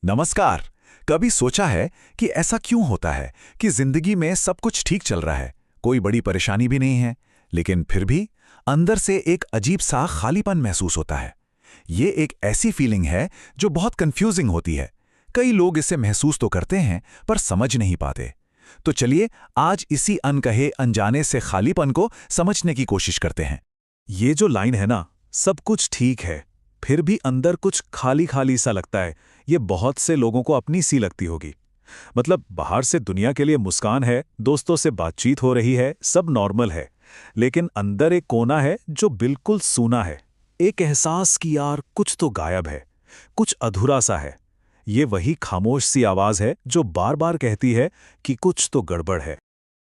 नमस्कार। कभी सोचा है कि ऐसा क्यों होता है कि जिंदगी में सब कुछ ठीक चल रहा है, कोई बड़ी परेशानी भी नहीं है, लेकिन फिर भी अंदर से एक अजीब सा खालीपन महसूस होता है। ये एक ऐसी फीलिंग है जो बहुत कंफ्यूजिंग होती है। कई लोग इसे महसूस तो करते हैं पर समझ नहीं पाते। तो चलिए आज इसी अनकहे अनजाने से खालीपन को समझने की कोशिश करते हैं। ये जो लाइन है ना, सब कुछ ठीक है फिर भी अंदर कुछ खाली खाली सा लगता है, ये बहुत से लोगों को अपनी सी लगती होगी। मतलब बाहर से दुनिया के लिए मुस्कान है, दोस्तों से बातचीत हो रही है, सब नॉर्मल है, लेकिन अंदर एक कोना है जो बिल्कुल सूना है। एक एहसास कि यार कुछ तो गायब है, कुछ अधूरा सा है। ये वही खामोश सी आवाज है जो बार बार कहती है कि कुछ तो गड़बड़ है।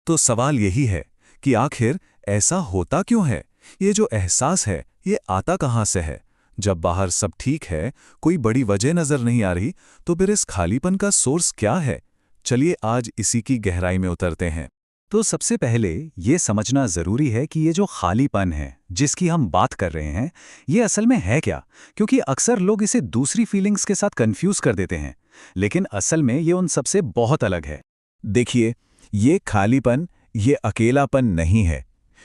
तो सवाल यही है कि आखिर ऐसा होता क्यों है? ये जो एहसास है ये आता कहाँ से है? जब बाहर सब ठीक है, कोई बड़ी वजह नजर नहीं आ रही, तो फिर इस खालीपन का सोर्स क्या है? चलिए आज इसी की गहराई में उतरते हैं। तो सबसे पहले ये समझना ज़रूरी है कि ये जो खालीपन है जिसकी हम बात कर रहे हैं, ये असल में है क्या। क्योंकि अक्सर लोग इसे दूसरी फीलिंग्स के साथ कंफ्यूज कर देते हैं, लेकिन असल में ये उन सबसे बहुत अलग है। देखिए, ये खालीपन, ये अकेलापन नहीं है।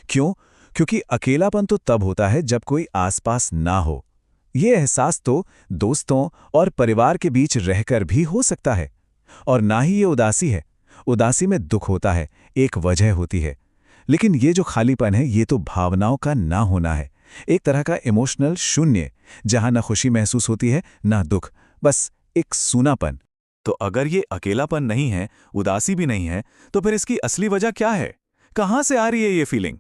क्यों? क्योंकि अकेलापन तो तब होता है जब कोई आसपास ना हो। ये एहसास तो दोस्तों और परिवार के बीच रहकर भी हो सकता है। और ना ही ये उदासी है। उदासी में दुख होता है, एक वजह होती है। लेकिन ये जो खालीपन है ये तो भावनाओं का ना होना है, एक तरह का इमोशनल शून्य, जहां ना खुशी महसूस होती है ना दुख, बस एक सूनापन। तो अगर ये अकेलापन नहीं है, उदासी भी नहीं है, तो फिर इसकी असली वजह क्या है? कहाँ से आ रही है ये फीलिंग?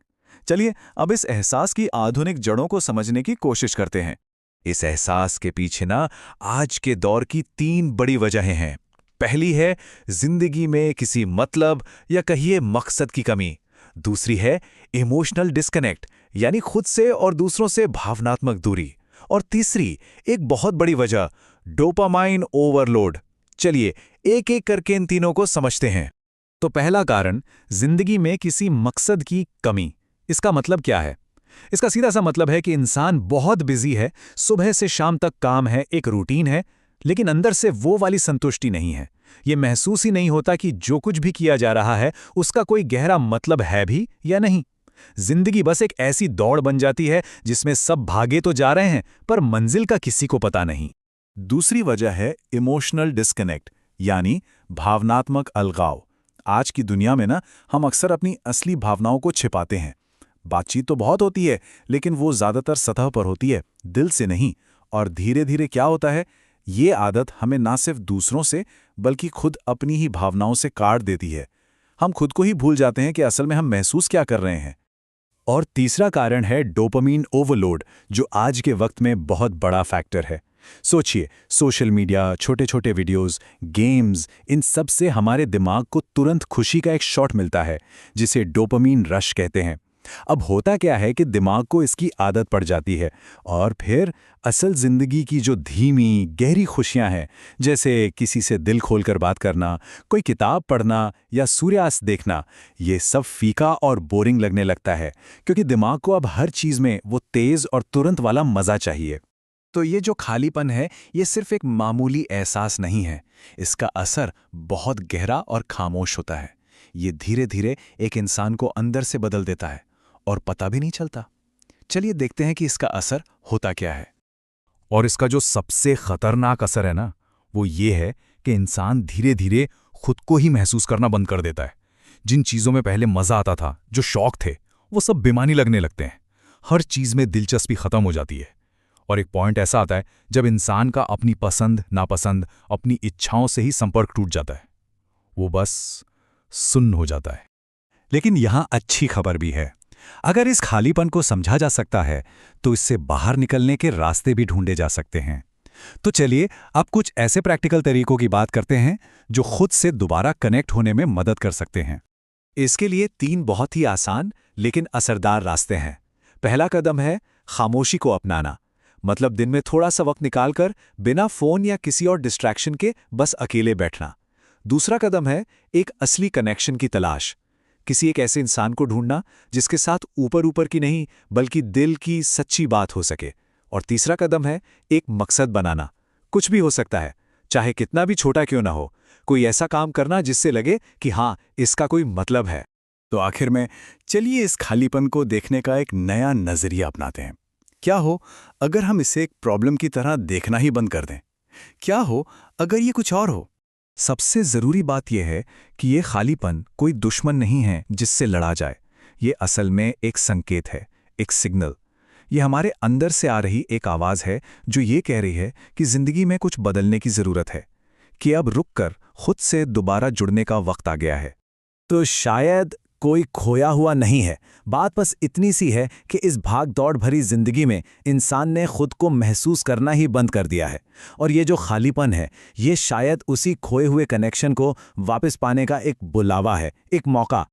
चलिए अब इस एहसास की आधुनिक जड़ों को समझने की कोशिश करते हैं। इस एहसास के पीछे ना आज के दौर की 3 बड़ी वजहें हैं। पहली है जिंदगी में किसी मतलब या कहिए मकसद की कमी। दूसरी है इमोशनल डिस्कनेक्ट, यानी खुद से और दूसरों से भावनात्मक दूरी। और तीसरी, एक बहुत बड़ी वजह, डोपामाइन ओवरलोड। चलिए एक एक करके इन तीनों को समझते हैं। तो पहला कारण, जिंदगी में किसी मकसद की कमी। इसका मतलब क्या है? इसका सीधा सा मतलब है कि इंसान बहुत बिजी है, सुबह से शाम तक काम है, एक रूटीन है, लेकिन अंदर से वो वाली संतुष्टि नहीं है। ये महसूस ही नहीं होता कि जो कुछ भी किया जा रहा है उसका कोई गहरा मतलब है भी या नहीं। जिंदगी बस एक ऐसी दौड़ बन जाती है जिसमें सब भागे तो जा रहे हैं पर मंजिल का किसी को पता नहीं। दूसरी वजह है इमोशनल डिस्कनेक्ट, यानी भावनात्मक अलगाव। आज की दुनिया में ना हम अक्सर अपनी असली भावनाओं को छिपाते हैं। बातचीत तो बहुत होती है, लेकिन वो ज्यादातर सतह पर होती है, दिल से नहीं। और धीरे धीरे क्या होता है, ये आदत हमें ना सिर्फ दूसरों से बल्कि खुद अपनी ही भावनाओं से काट देती है। हम खुद को ही भूल जाते हैं कि असल में हम महसूस क्या कर रहे हैं। और तीसरा कारण है डोपामीन ओवरलोड, जो आज के वक्त में बहुत बड़ा फैक्टर है। सोचिए, सोशल मीडिया, छोटे छोटे वीडियोस, गेम्स, इन सब से हमारे दिमाग को तुरंत खुशी का एक शॉट मिलता है, जिसे डोपामीन रश कहते हैं। अब होता क्या है कि दिमाग को इसकी आदत पड़ जाती है, और फिर असल जिंदगी की जो धीमी गहरी खुशियां हैं, जैसे किसी से दिल खोलकर बात करना, कोई किताब पढ़ना या सूर्यास्त देखना, ये सब फीका और बोरिंग लगने लगता है, क्योंकि दिमाग को अब हर चीज में वो तेज और तुरंत वाला मजा चाहिए। तो ये जो खालीपन है ये सिर्फ एक मामूली एहसास नहीं है, इसका असर बहुत गहरा और खामोश होता है। ये धीरे धीरे एक इंसान को अंदर से बदल देता है और पता भी नहीं चलता। चलिए देखते हैं कि इसका असर होता क्या है। और इसका जो सबसे खतरनाक असर है ना, वो ये है कि इंसान धीरे धीरे खुद को ही महसूस करना बंद कर देता है। जिन चीज़ों में पहले मज़ा आता था, जो शौक थे, वो सब बेमानी लगने लगते हैं। हर चीज़ में दिलचस्पी खत्म हो जाती है। और एक पॉइंट ऐसा आता है जब इंसान का अपनी पसंद नापसंद, अपनी इच्छाओं से ही संपर्क टूट जाता है। वो बस सुन्न हो जाता है। लेकिन यहाँ अच्छी खबर भी है। अगर इस खालीपन को समझा जा सकता है तो इससे बाहर निकलने के रास्ते भी ढूंढे जा सकते हैं। तो चलिए अब कुछ ऐसे प्रैक्टिकल तरीकों की बात करते हैं जो खुद से दोबारा कनेक्ट होने में मदद कर सकते हैं। इसके लिए 3 बहुत ही आसान लेकिन असरदार रास्ते हैं। पहला कदम है खामोशी को अपनाना। मतलब दिन में थोड़ा सा वक्त निकालकर बिना फोन या किसी और डिस्ट्रैक्शन के बस अकेले बैठना। दूसरा कदम है एक असली कनेक्शन की तलाश। किसी एक ऐसे इंसान को ढूंढना जिसके साथ ऊपर ऊपर की नहीं बल्कि दिल की सच्ची बात हो सके। और तीसरा कदम है एक मकसद बनाना। कुछ भी हो सकता है, चाहे कितना भी छोटा क्यों ना हो, कोई ऐसा काम करना जिससे लगे कि हाँ, इसका कोई मतलब है। तो आखिर में चलिए इस खालीपन को देखने का एक नया नजरिया अपनाते हैं। क्या हो अगर हम इसे एक प्रॉब्लम की तरह देखना ही बंद कर दें? क्या हो अगर ये कुछ और हो? सबसे ज़रूरी बात यह है कि ये खालीपन कोई दुश्मन नहीं है जिससे लड़ा जाए। ये असल में एक संकेत है, एक सिग्नल। ये हमारे अंदर से आ रही एक आवाज़ है जो ये कह रही है कि ज़िंदगी में कुछ बदलने की ज़रूरत है, कि अब रुककर खुद से दोबारा जुड़ने का वक्त आ गया है। तो शायद कोई खोया हुआ नहीं है, बात बस इतनी सी है कि इस भाग दौड़ भरी जिंदगी में इंसान ने खुद को महसूस करना ही बंद कर दिया है। और ये जो खालीपन है, ये शायद उसी खोए हुए कनेक्शन को वापस पाने का एक बुलावा है, एक मौका।